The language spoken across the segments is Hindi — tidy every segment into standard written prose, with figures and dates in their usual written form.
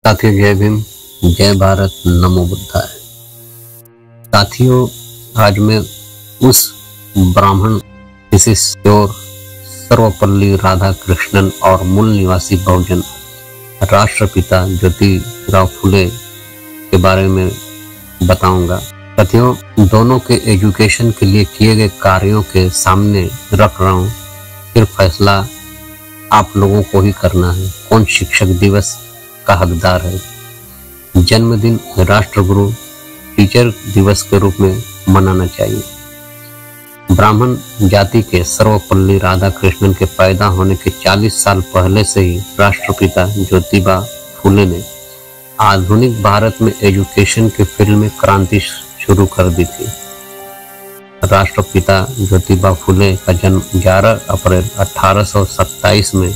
साथियों, जय भीम, जय भारत, नमो बुद्धाय। साथियों, आज मैं उस ब्राह्मण थीसिस चोर सर्वपल्ली राधाकृष्णन और मूल निवासी बहुजन राष्ट्रपिता ज्योतिराव फुले के बारे में बताऊंगा। साथियों, दोनों के एजुकेशन के लिए किए गए कार्यों के सामने रख रहा हूँ। फिर फैसला आप लोगों को ही करना है कौन शिक्षक दिवस का हकदार है। जन्मदिन राष्ट्रगुरु टीचर दिवस के रूप में मनाना चाहिए। ब्राह्मण जाति के सर्वपल्ली राधाकृष्णन के पैदा होने के 40 साल पहले से ही राष्ट्रपिता ज्योतिबा फुले ने आधुनिक भारत में एजुकेशन के फील्ड में क्रांति शुरू कर दी थी। राष्ट्रपिता ज्योतिबा फुले का जन्म 11 अप्रैल 1827 में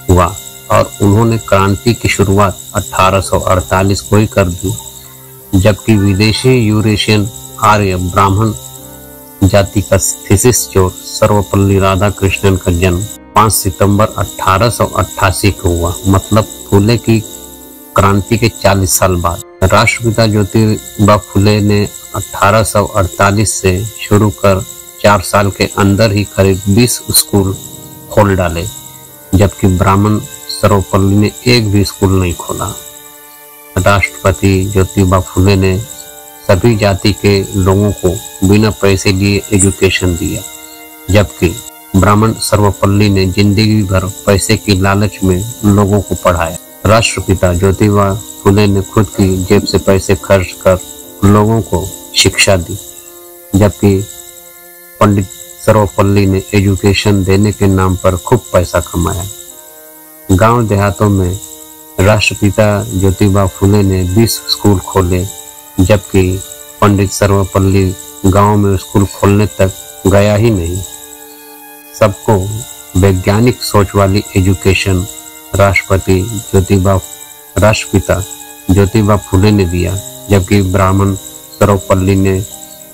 हुआ और उन्होंने क्रांति की शुरुआत 1848 को ही कर दी, जबकि विदेशी यूरेशियन आर्य ब्राह्मण जाति का थीसिस चोर सर्वपल्ली राधाकृष्णन का जन्म 5 सितंबर 1888 को हुआ, मतलब फुले की क्रांति के 40 साल बाद। राष्ट्रपिता ज्योतिबा फुले ने 1848 से शुरू कर 4 साल के अंदर ही करीब 20 स्कूल खोल डाले, जबकि ब्राह्मण सर्वपल्ली ने एक भी स्कूल नहीं खोला। राष्ट्रपति ज्योतिबा फुले ने सभी जाति के लोगों को बिना पैसे लिए एजुकेशन दिया, जबकि ब्राह्मण सर्वपल्ली ने जिंदगी भर पैसे की लालच में लोगों को पढ़ाया। राष्ट्रपिता ज्योतिबा फुले ने खुद की जेब से पैसे खर्च कर लोगों को शिक्षा दी, जबकि पंडित सर्वपल्ली ने एजुकेशन देने के नाम पर खूब पैसा कमाया। गांव देहातों में राष्ट्रपिता ज्योतिबा फुले ने 20 स्कूल खोले, जबकि पंडित सर्वपल्ली गांव में स्कूल खोलने तक गया ही नहीं। सबको वैज्ञानिक सोच वाली एजुकेशन राष्ट्रपिता ज्योतिबा फुले ने दिया, जबकि ब्राह्मण सर्वपल्ली ने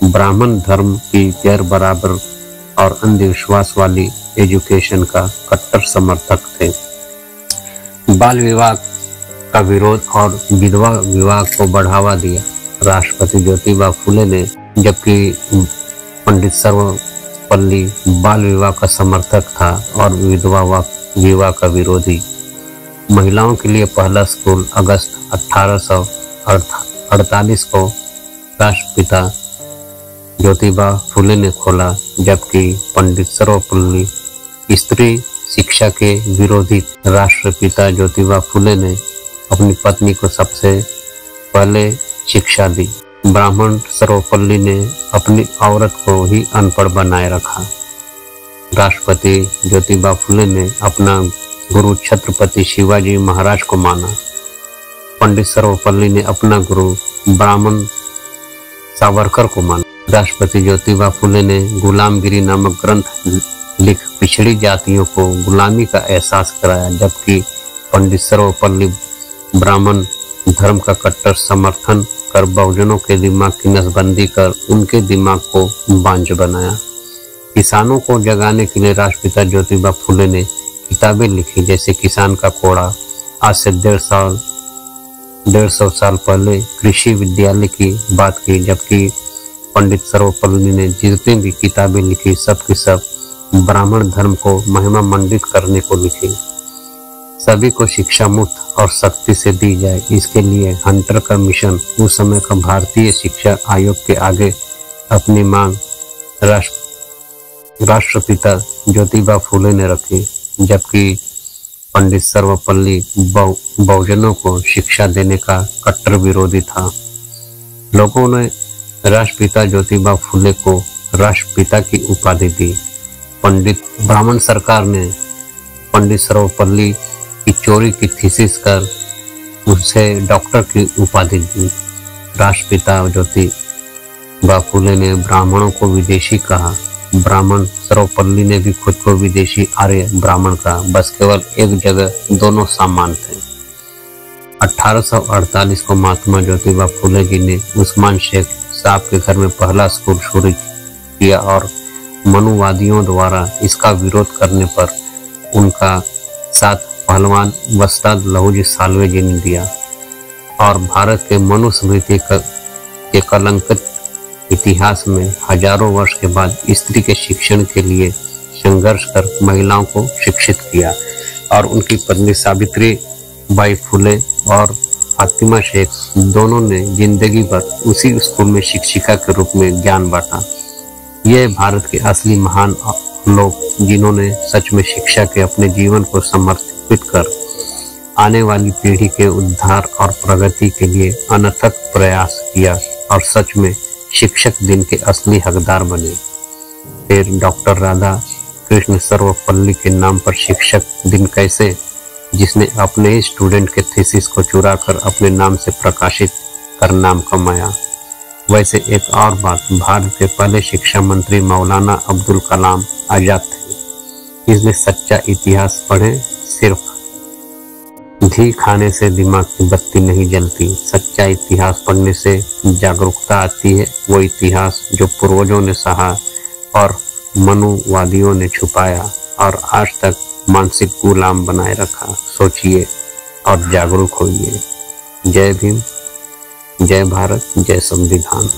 ब्राह्मण धर्म की गैर बराबर और अंधविश्वास वाली एजुकेशन का कट्टर समर्थक थे। बाल विवाह का विरोध और विधवा विवाह को बढ़ावा दिया राष्ट्रपति ज्योतिबा फुले ने, जबकि पंडित सर्वपल्ली बाल विवाह का समर्थक था और विधवा विवाह का विरोधी। महिलाओं के लिए पहला स्कूल अगस्त 1848 को राष्ट्रपिता ज्योतिबा फुले ने खोला, जबकि पंडित सर्वपल्ली स्त्री शिक्षा के विरोधी। राष्ट्रपिता ज्योतिबा फुले ने अपनी पत्नी को सबसे पहले शिक्षा दी। ब्राह्मण सर्वपल्ली ने अपनी औरत को ही अनपढ़ बनाए रखा। राष्ट्रपति ज्योतिबा फुले ने अपना गुरु छत्रपति शिवाजी महाराज को माना। पंडित सर्वपल्ली ने अपना गुरु ब्राह्मण सावरकर को माना। राष्ट्रपति ज्योतिबा फुले ने गुलामगिरी नामक ग्रंथ लिख पिछड़ी जातियों को गुलामी का एहसास कराया, जबकि पंडित सर्वपल्ली ब्राह्मण धर्म का कट्टर समर्थन कर बहुजनों के दिमाग की नसबंदी कर उनके दिमाग को बांझ बनाया। किसानों को जगाने के लिए राष्ट्रपिता ज्योतिबा फुले ने किताबें लिखी, जैसे किसान का कोड़ा। आज से 150 साल पहले कृषि विद्यालय की बात की, जबकि पंडित सर्वपल्ली ने जितनी भी किताबें लिखी सब की सब ब्राह्मण धर्म को महिमा मंडित करने को लिखी। सभी को शिक्षा मुफ्त और सख्ती से दी जाए, इसके लिए हंटर का मिशन उस समय का भारतीय शिक्षा आयोग के आगे अपनी मांग राष्ट्रपिता ज्योतिबा फुले ने रखी, जबकि पंडित सर्वपल्ली बहुजनों को शिक्षा देने का कट्टर विरोधी था। लोगों ने राष्ट्रपिता ज्योतिबा फुले को राष्ट्रपिता की उपाधि दी। पंडित ब्राह्मण सरकार ने पंडित सर्वपल्ली की चोरी की थीसिस कर उसे डॉक्टर की उपाधि दी। राष्ट्रपिता ज्योतिबा फुले ने ब्राह्मणों को विदेशी कहा। ब्राह्मण सर्वपल्ली ने भी खुद को विदेशी आर्य ब्राह्मण कहा। बस केवल एक जगह दोनों समान थे। 1848 को महात्मा ज्योतिबा फुले जी ने उस्मान शेख साहब के घर में पहला स्कूल शुरू किया और मनुवादियों द्वारा इसका विरोध करने पर उनका साथ पहलवान वस्ताद लहूजी सालवे जी ने दिया। और भारत के मनुस्मृति के कलंकित इतिहास में हजारों वर्ष के बाद स्त्री के शिक्षण के लिए संघर्ष कर महिलाओं को शिक्षित किया और उनकी पत्नी सावित्री बाई फुले और फातिमा शेख दोनों ने जिंदगी भर उसी स्कूल में शिक्षिका के रूप में ज्ञान बांटा। ये भारत के असली महान लोग जिन्होंने सच में शिक्षा के अपने जीवन को समर्पित कर आने वाली पीढ़ी के उद्धार और प्रगति के लिए अनथक प्रयास किया और सच में शिक्षक दिन के असली हकदार बने। फिर डॉक्टर राधा कृष्ण सर्वपल्ली के नाम पर शिक्षक दिन कैसे, जिसने अपने ही स्टूडेंट के थीसिस को चुरा कर अपने नाम से प्रकाशित कर नाम कमाया। वैसे एक और बात, भारत के पहले शिक्षा मंत्री मौलाना अब्दुल कलाम आजाद थे। इसमें सच्चा इतिहास पढ़ें, सिर्फ घी खाने से दिमाग की बत्ती नहीं जलती। सच्चा इतिहास पढ़ने से जागरूकता आती है, वो इतिहास जो पूर्वजों ने सहा और मनुवादियों ने छुपाया और आज तक मानसिक गुलाम बनाए रखा। सोचिए और जागरूक होइए। जय भीम, जय भारत, जय संविधान।